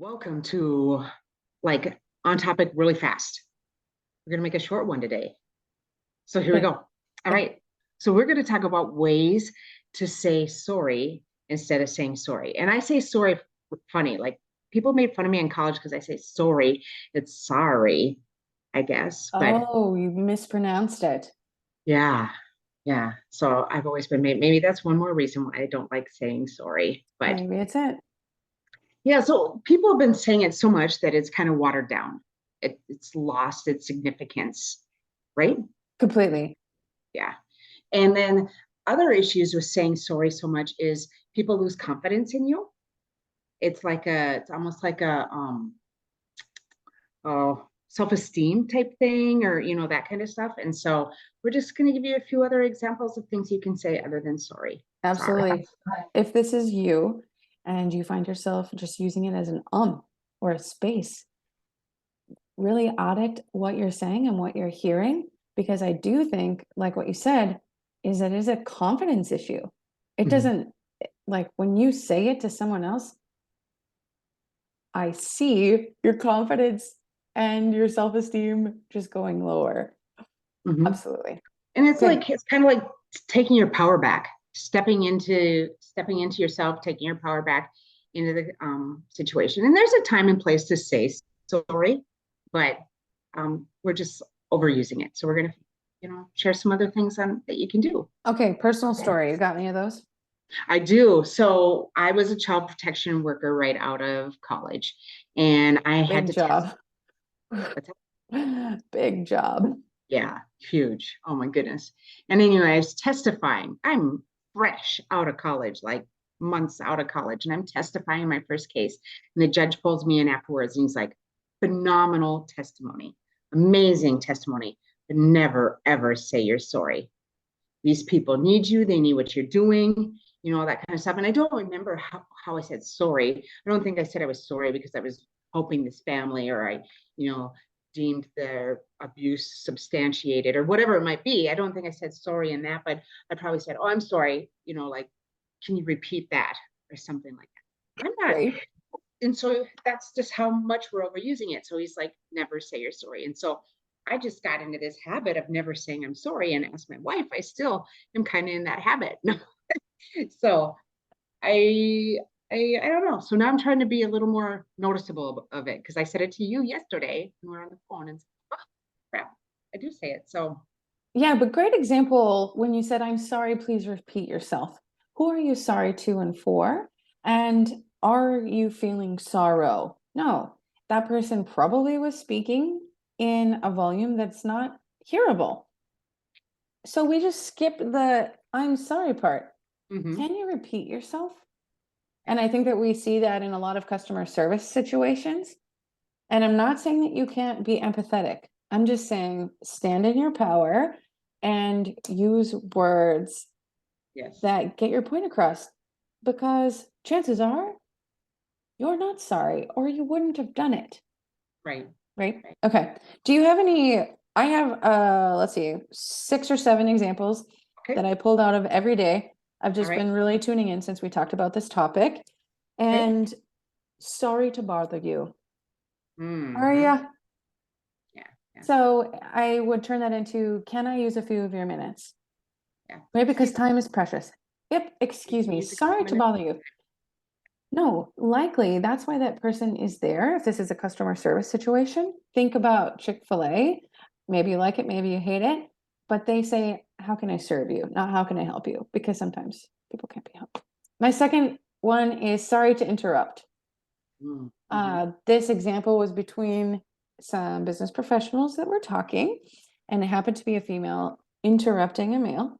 Welcome to like on topic really fast. We're going to make a short one today. So here we Okay. go. All right. So we're going to talk about ways to say sorry instead of saying sorry. And I say sorry funny. Like people made fun of me in college because I say sorry. It's sorry, I guess. But Oh, you mispronounced it. yeah, yeah. So I've always been maybe that's one more reason why I don't like saying sorry. But Maybe it's it. yeah, so people have been saying it so much that it's kind of watered down. It's lost its significance, right? Completely. Yeah. And then other issues with saying sorry so much is people lose confidence in you. It's almost like a self-esteem type thing or that kind of stuff. And so we're just going to give you a few other examples of things you can say other than sorry. Sorry. Absolutely. If this is you and you find yourself just using it as an or a space, really audit what you're saying and what you're hearing, because I do think, like what you said, is that it is a confidence issue. It Mhm. doesn't, like when you say it to someone else, I see your confidence and your self-esteem just going lower. Mhm. Absolutely. And Okay. it's kind of like taking your power back, stepping into yourself, taking your power back into the situation. And there's a time and place to say sorry, but we're just overusing it. So we're gonna, share some other things on that you can do. Okay, personal story. You got any of those? I do. So I was a child protection worker right out of college, and I had Big to test. job. What's that? Big job. Yeah, huge. Oh my goodness. And anyway, I was testifying. I'm fresh out of college, like months out of college, and I'm testifying in my first case. And the judge pulls me in afterwards and he's like, phenomenal testimony, amazing testimony, but never ever say you're sorry. These people need you, they need what you're doing, all that kind of stuff. And I don't remember how I said sorry. I don't think I said I was sorry because I was helping this family or I, you know, deemed their abuse substantiated or whatever it might be. I don't think I said sorry in that, but I probably said, oh, I'm sorry, like, can you repeat that or something like that? I'm not. Right. And so that's just how much we're overusing it. So he's like, never say you're sorry. And so I just got into this habit of never saying I'm sorry and asked my wife. I still am kind of in that habit. So I, I don't know. So now I'm trying to be a little more noticeable of it because I said it to you yesterday when we were on the phone and oh, crap, I do say it. So Yeah, but great example when you said, I'm sorry, please repeat yourself. Who are you sorry to and for? And are you feeling sorrow? No, that person probably was speaking in a volume that's not hearable. So we just skip the I'm sorry part. mhm, Can you repeat yourself? yeah, And I think that we see that in a lot of customer service situations. And I'm not saying that you can't be empathetic. I'm just saying stand in your power and use words yes, that get your point across because chances are you're not sorry or you wouldn't have done it. right, Right. right. Okay. Do you have any? I have, let's see, 6 or 7 examples Okay, that I pulled out of every day. I've all just right, been really tuning in since we talked about this topic. okay. And sorry to bother you. Are Mm-hmm. you? Yeah, yeah, So I would turn that into, can I use a few of your minutes? yeah. Right, Can because time is precious. Yep, you excuse me. use a couple Sorry to minutes? bother you. No, likely that's why that person is there. If this is a customer service situation, think about Chick-fil-A. Maybe you like it, maybe you hate it, but they say, how can I serve you? Not how can I help you? Because sometimes people can't be helped. My second one is sorry to interrupt. Mm-hmm. This example was between some business professionals that were talking, and it happened to be a female interrupting a male.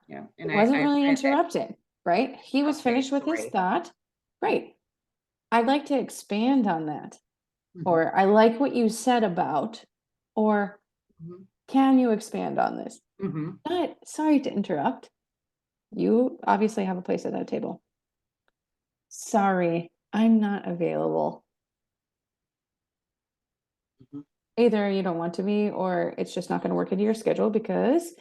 Yeah, He and wasn't I've really had that. interrupted, right? He was Okay, finished with his sorry. thought. Great. I'd like to expand on that. Mm-hmm. Or I like what you said about, or Mm-hmm. can you expand on this? Mm-hmm. But sorry to interrupt. You obviously have a place at that table. Sorry, I'm not available. Mm-hmm. Either you don't want to be, or it's just not going to work into your schedule because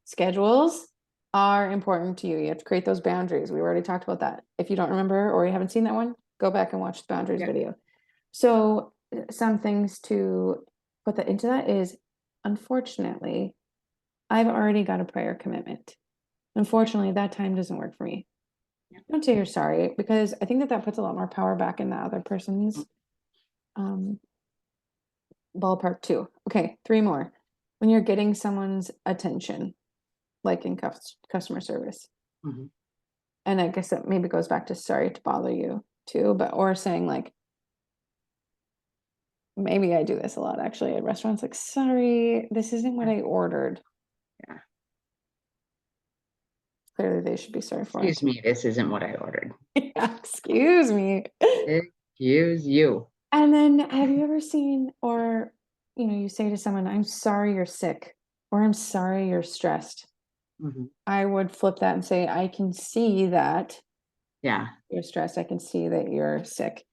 schedules are important to you. You have to create those boundaries. We already talked about that. If you don't remember or you haven't seen that one, go back and watch the boundaries Yeah. video. So some things to put that into that is, unfortunately, I've already got a prior commitment. Unfortunately, that time doesn't work for me. Yeah. Don't say you're sorry, because I think that that puts a lot more power back in the other person's ballpark too. Okay, 3 more. When you're getting someone's attention, like in customer service. Mhm. And I guess that maybe goes back to sorry to bother you too, but or saying like, maybe I do this a lot actually at restaurants, like, sorry, this isn't what I ordered. Yeah. Clearly they should be sorry for Excuse it. me, this isn't what I ordered. Excuse me. Excuse you. And then have you ever seen, or you say to someone, I'm sorry you're sick, or I'm sorry you're stressed. Mhm. I would flip that and say, I can see that Yeah. you're stressed. I can see that you're sick.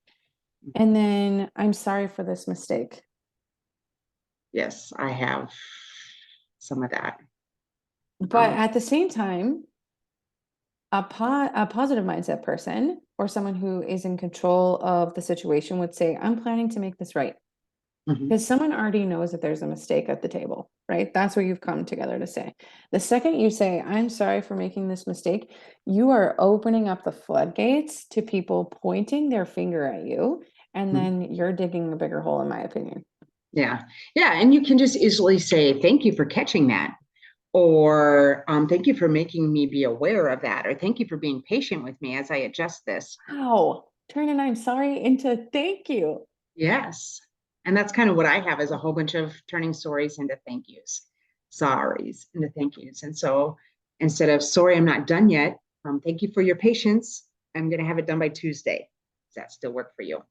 And then I'm sorry for this mistake. Yes, I have some of that. But at the same time, a positive mindset person or someone who is in control of the situation would say, I'm planning to make this right. Mhm. Because someone already knows that there's a mistake at the table, right? That's what you've come together to say. The second you say, I'm sorry for making this mistake, you are opening up the floodgates to people pointing their finger at you. And Mhm. then you're digging a bigger hole, in my opinion. Yeah. Yeah. And you can just easily say, thank you for catching that. Or thank you for making me be aware of that. Or thank you for being patient with me as I adjust this. Wow. Turn an I'm sorry into thank you. Yes. And that's kind of what I have is a whole bunch of turning sorries into thank yous, sorries into thank yous. And so instead of sorry, I'm not done yet, thank you for your patience. I'm going to have it done by Tuesday. Does that still work for you?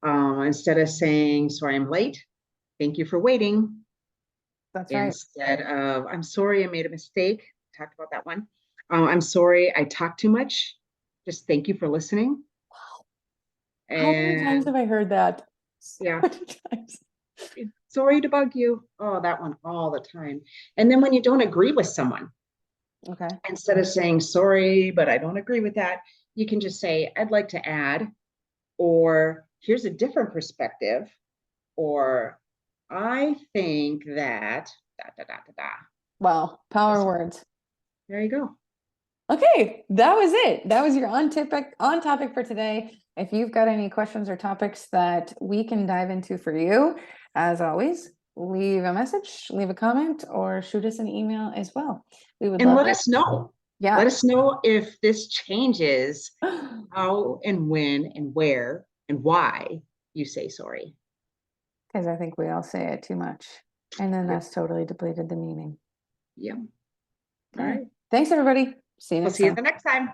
Instead of saying sorry, I'm late, thank you for waiting. That's right. Instead of I'm sorry, I made a mistake. Talked about that one. I'm sorry, I talked too much. Just thank you for listening. How many times And have I heard that? So yeah, many times. sorry to bug you. Oh, that one all the time. And then when you don't agree with someone, Okay. instead of saying sorry, but I don't agree with that, you can just say, I'd like to add, or here's a different perspective, or I think that da da da da da. Wow. Power words. There you go. Okay, that was it. That was your on topic for today. If you've got any questions or topics that we can dive into for you, as always, leave a message, leave a comment, or shoot us an email as well. We would And love let it. us know. Let Yeah. us know if this changes how and when and where and why you say sorry. Because I think we all say it too much. And then Yeah. that's totally depleted the meaning. Yeah. All Okay. right. Thanks, everybody. See you We'll next see you time. the next time.